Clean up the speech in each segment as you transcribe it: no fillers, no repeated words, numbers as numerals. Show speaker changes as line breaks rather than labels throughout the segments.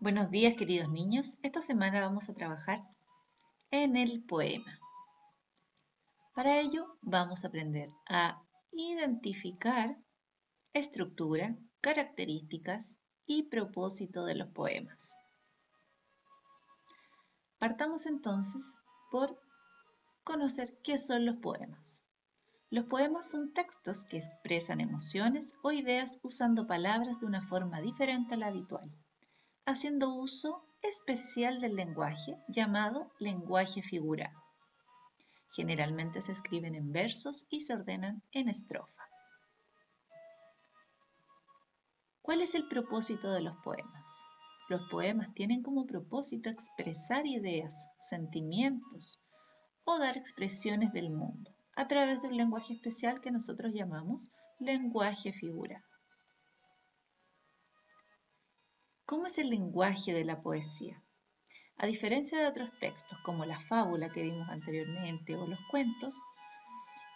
Buenos días, queridos niños. Esta semana vamos a trabajar en el poema. Para ello vamos a aprender a identificar estructura, características y propósito de los poemas. Partamos entonces por conocer qué son los poemas. Los poemas son textos que expresan emociones o ideas usando palabras de una forma diferente a la habitual, haciendo uso especial del lenguaje llamado lenguaje figurado. Generalmente se escriben en versos y se ordenan en estrofa. ¿Cuál es el propósito de los poemas? Los poemas tienen como propósito expresar ideas, sentimientos o dar expresiones del mundo a través de un lenguaje especial que nosotros llamamos lenguaje figurado. ¿Cómo es el lenguaje de la poesía? A diferencia de otros textos como la fábula que vimos anteriormente o los cuentos,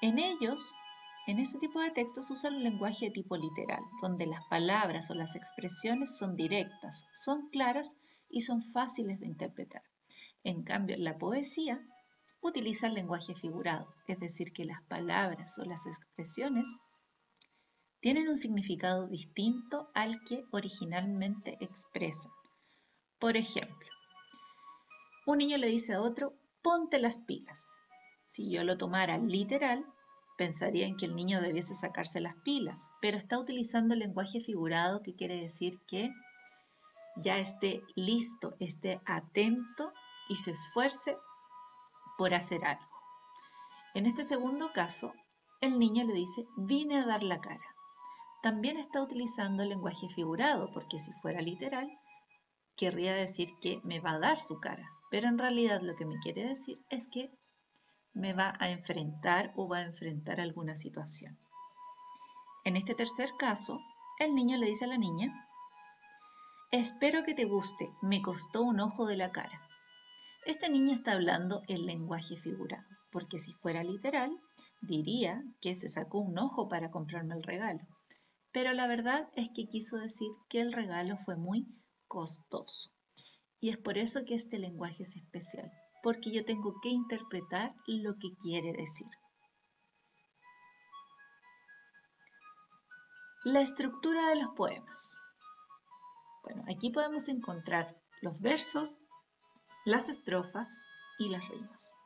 en ese tipo de textos usan un lenguaje de tipo literal, donde las palabras o las expresiones son directas, son claras y son fáciles de interpretar. En cambio, la poesía utiliza el lenguaje figurado, es decir, que las palabras o las expresiones tienen un significado distinto al que originalmente expresan. Por ejemplo, un niño le dice a otro, ponte las pilas. Si yo lo tomara literal, pensaría en que el niño debiese sacarse las pilas, pero está utilizando el lenguaje figurado que quiere decir que ya esté listo, esté atento y se esfuerce por hacer algo. En este segundo caso, el niño le dice, vine a dar la cara. También está utilizando el lenguaje figurado, porque si fuera literal, querría decir que me va a dar su cara, pero en realidad lo que me quiere decir es que me va a enfrentar o va a enfrentar alguna situación. En este tercer caso, el niño le dice a la niña, espero que te guste, me costó un ojo de la cara. Este niño está hablando el lenguaje figurado, porque si fuera literal, diría que se sacó un ojo para comprarme el regalo. Pero la verdad es que quiso decir que el regalo fue muy costoso. Y es por eso que este lenguaje es especial, porque yo tengo que interpretar lo que quiere decir. La estructura de los poemas. Bueno, aquí podemos encontrar los versos, las estrofas y las rimas.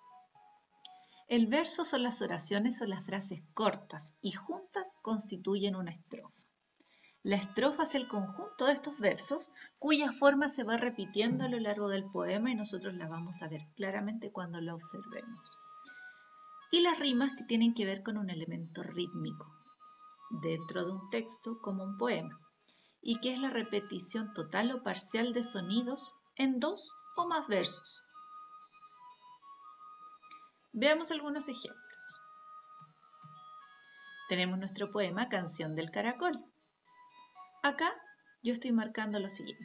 El verso son las oraciones o las frases cortas y juntas constituyen una estrofa. La estrofa es el conjunto de estos versos cuya forma se va repitiendo a lo largo del poema y nosotros la vamos a ver claramente cuando la observemos. Y las rimas que tienen que ver con un elemento rítmico dentro de un texto como un poema y que es la repetición total o parcial de sonidos en dos o más versos. Veamos algunos ejemplos. Tenemos nuestro poema Canción del Caracol. Acá yo estoy marcando lo siguiente.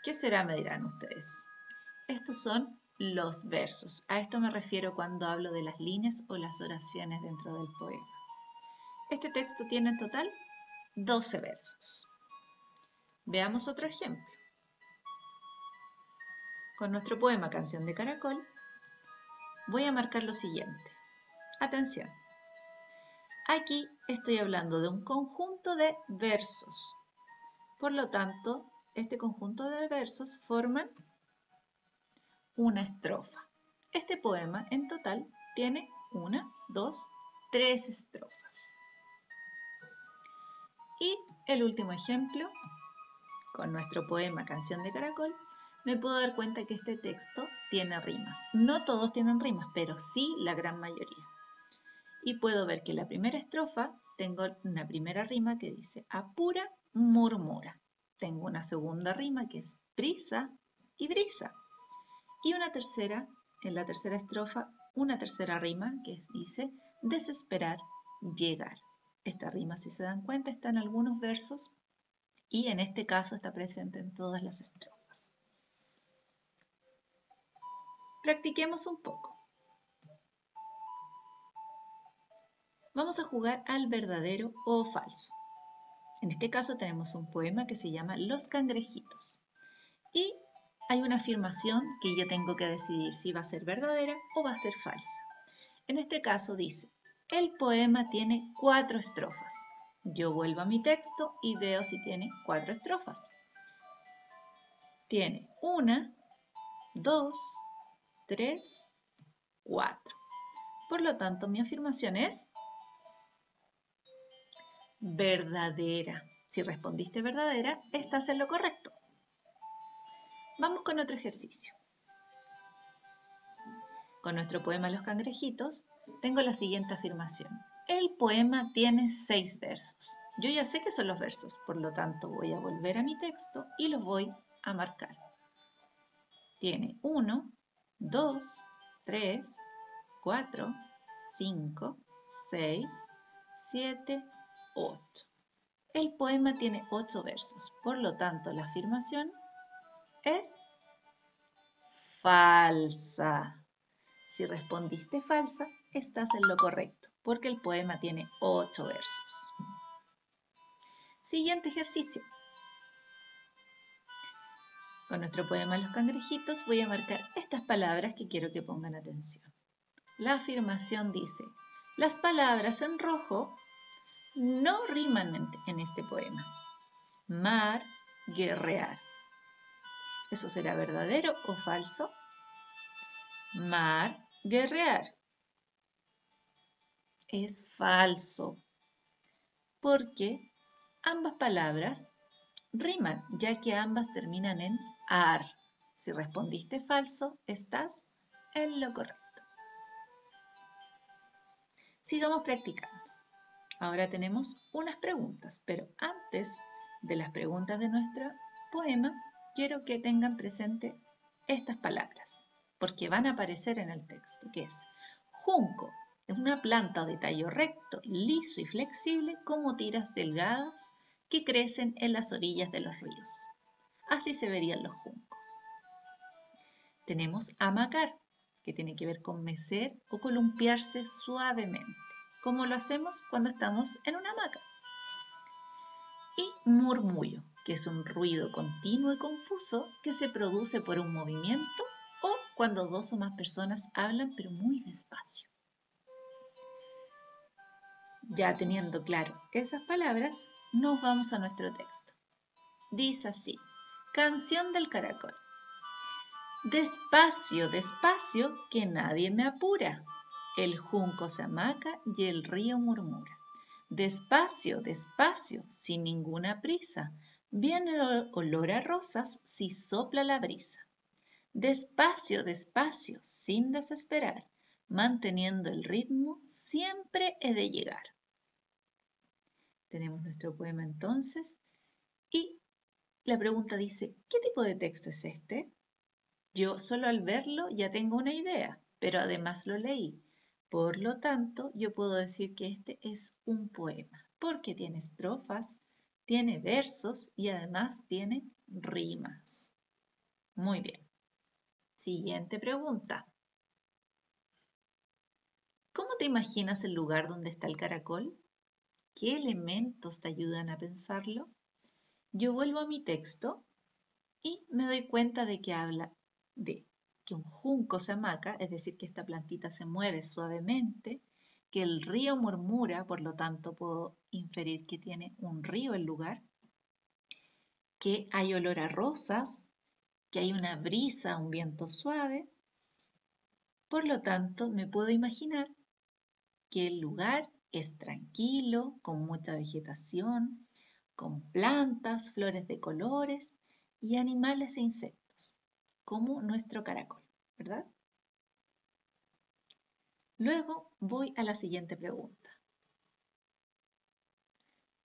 ¿Qué será? Me dirán ustedes. Estos son los versos. A esto me refiero cuando hablo de las líneas o las oraciones dentro del poema. Este texto tiene en total 12 versos. Veamos otro ejemplo. Con nuestro poema Canción de Caracol, voy a marcar lo siguiente. Atención. Aquí estoy hablando de un conjunto de versos. Por lo tanto, este conjunto de versos forman una estrofa. Este poema en total tiene 1, 2, 3 estrofas. Y el último ejemplo, con nuestro poema Canción de Caracol, me puedo dar cuenta que este texto tiene rimas. No todos tienen rimas, pero sí la gran mayoría. Y puedo ver que en la primera estrofa tengo una primera rima que dice apura, murmura. Tengo una segunda rima que es prisa y brisa. Y una tercera, en la tercera estrofa, una tercera rima que dice desesperar, llegar. Esta rima, si se dan cuenta, está en algunos versos y en este caso está presente en todas las estrofas. Practiquemos un poco. Vamos a jugar al verdadero o falso. En este caso tenemos un poema que se llama Los Cangrejitos. Y hay una afirmación que yo tengo que decidir si va a ser verdadera o va a ser falsa. En este caso dice, el poema tiene 4 estrofas. Yo vuelvo a mi texto y veo si tiene 4 estrofas. Tiene 1, 2, 3, 4. Por lo tanto, mi afirmación es verdadera. Si respondiste verdadera, estás en lo correcto. Vamos con otro ejercicio. Con nuestro poema Los Cangrejitos, tengo la siguiente afirmación. El poema tiene 6 versos. Yo ya sé qué son los versos, por lo tanto voy a volver a mi texto y los voy a marcar. Tiene 1, 2, 3, 4, 5, 6, 7, 8. El poema tiene 8 versos, por lo tanto la afirmación es falsa. Si respondiste falsa, estás en lo correcto, porque el poema tiene 8 versos. Siguiente ejercicio. Con nuestro poema Los Cangrejitos voy a marcar estas palabras que quiero que pongan atención. La afirmación dice, las palabras en rojo no riman en este poema. Mar, guerrear. ¿Eso será verdadero o falso? Mar, guerrear. Es falso, porque ambas palabras riman, ya que ambas terminan en ar. Si respondiste falso, estás en lo correcto. Sigamos practicando. Ahora tenemos unas preguntas, pero antes de las preguntas de nuestro poema, quiero que tengan presente estas palabras, porque van a aparecer en el texto, que es junco. Es una planta de tallo recto, liso y flexible, como tiras delgadas que crecen en las orillas de los ríos. Así se verían los juncos. Tenemos hamacar, que tiene que ver con mecer o columpiarse suavemente, como lo hacemos cuando estamos en una hamaca. Y murmullo, que es un ruido continuo y confuso que se produce por un movimiento o cuando 2 o más personas hablan, pero muy despacio. Ya teniendo claro esas palabras, nos vamos a nuestro texto. Dice así, canción del caracol. Despacio, despacio, que nadie me apura. El junco se hamaca y el río murmura. Despacio, despacio, sin ninguna prisa. Viene el olor a rosas si sopla la brisa. Despacio, despacio, sin desesperar. Manteniendo el ritmo, siempre he de llegar. Tenemos nuestro poema entonces y la pregunta dice, ¿qué tipo de texto es este? Yo solo al verlo ya tengo una idea, pero además lo leí. Por lo tanto, yo puedo decir que este es un poema, porque tiene estrofas, tiene versos y además tiene rimas. Muy bien. Siguiente pregunta. ¿Cómo te imaginas el lugar donde está el caracol? ¿Qué elementos te ayudan a pensarlo? Yo vuelvo a mi texto y me doy cuenta de que habla de que un junco se hamaca, es decir, que esta plantita se mueve suavemente, que el río murmura, por lo tanto puedo inferir que tiene un río el lugar, que hay olor a rosas, que hay una brisa, un viento suave. Por lo tanto, me puedo imaginar que el lugar es tranquilo, con mucha vegetación, con plantas, flores de colores y animales e insectos, como nuestro caracol, ¿verdad? Luego voy a la siguiente pregunta.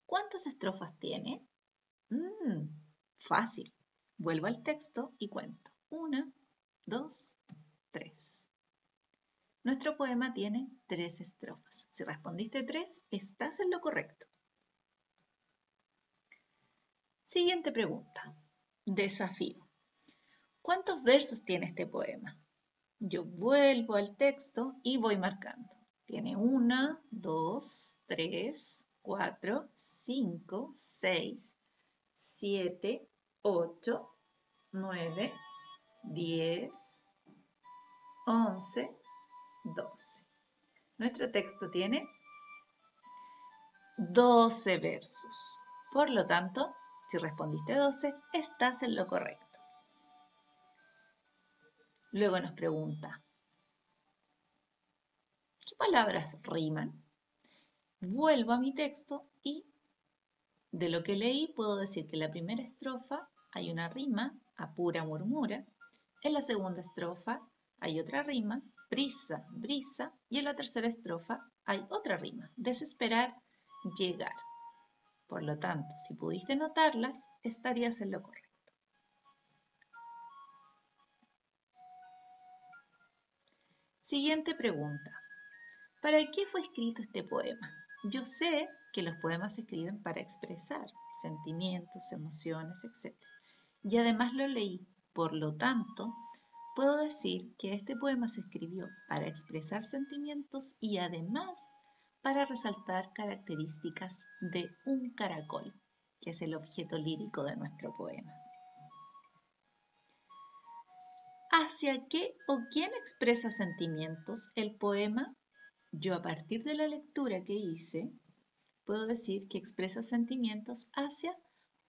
¿Cuántas estrofas tiene? Fácil. Vuelvo al texto y cuento. 1, 2, 3. Nuestro poema tiene 3 estrofas. Si respondiste 3, estás en lo correcto. Siguiente pregunta. Desafío. ¿Cuántos versos tiene este poema? Yo vuelvo al texto y voy marcando. Tiene 1, 2, 3, 4, 5, 6, 7, 8, 9, 10, 11, 12. Nuestro texto tiene 12 versos. Por lo tanto, si respondiste 12, estás en lo correcto. Luego nos pregunta, ¿qué palabras riman? Vuelvo a mi texto y de lo que leí puedo decir que en la primera estrofa hay una rima, apura, murmura. En la segunda estrofa hay otra rima, prisa, brisa. Y en la tercera estrofa hay otra rima, desesperar, llegar. Por lo tanto, si pudiste notarlas, estarías en lo correcto. Siguiente pregunta. ¿Para qué fue escrito este poema? Yo sé que los poemas se escriben para expresar sentimientos, emociones, etc. Y además lo leí, por lo tanto, puedo decir que este poema se escribió para expresar sentimientos y además para resaltar características de un caracol, que es el objeto lírico de nuestro poema. ¿Hacia qué o quién expresa sentimientos el poema? Yo, a partir de la lectura que hice, puedo decir que expresa sentimientos hacia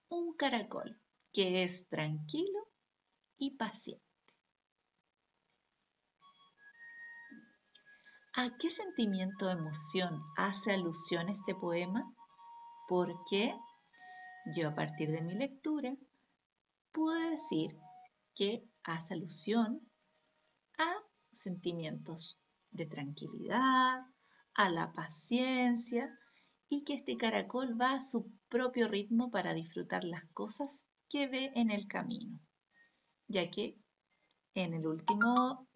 un caracol, que es tranquilo y paciente. ¿A qué sentimiento o emoción hace alusión este poema? Porque yo, a partir de mi lectura, pude decir que hace alusión a sentimientos de tranquilidad, a la paciencia y que este caracol va a su propio ritmo para disfrutar las cosas que ve en el camino, ya que en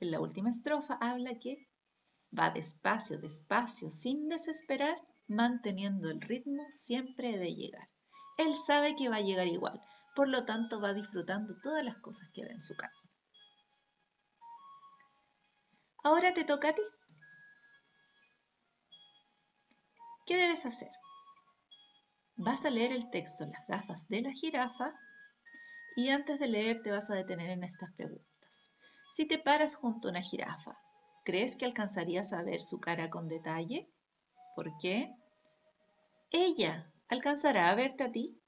la última estrofa habla que va despacio, despacio, sin desesperar, manteniendo el ritmo siempre de llegar. Él sabe que va a llegar igual, por lo tanto va disfrutando todas las cosas que ve en su camino. Ahora te toca a ti. ¿Qué debes hacer? Vas a leer el texto Las gafas de la jirafa y antes de leer te vas a detener en estas preguntas. Si te paras junto a una jirafa, ¿crees que alcanzarías a ver su cara con detalle? ¿Por qué? ¿Ella alcanzará a verte a ti?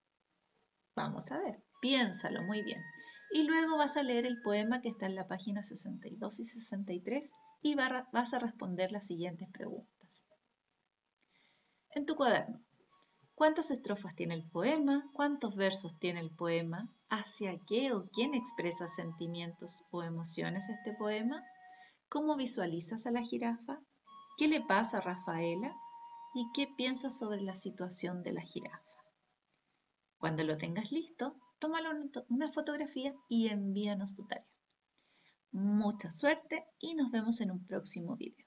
Vamos a ver, piénsalo muy bien. Y luego vas a leer el poema que está en la página 62 y 63 y vas a responder las siguientes preguntas. En tu cuaderno, ¿cuántas estrofas tiene el poema? ¿Cuántos versos tiene el poema? ¿Hacia qué o quién expresa sentimientos o emociones este poema? ¿Cómo visualizas a la jirafa? ¿Qué le pasa a Rafaela? ¿Y qué piensas sobre la situación de la jirafa? Cuando lo tengas listo, tómalo una fotografía y envíanos tu tarea. Mucha suerte y nos vemos en un próximo video.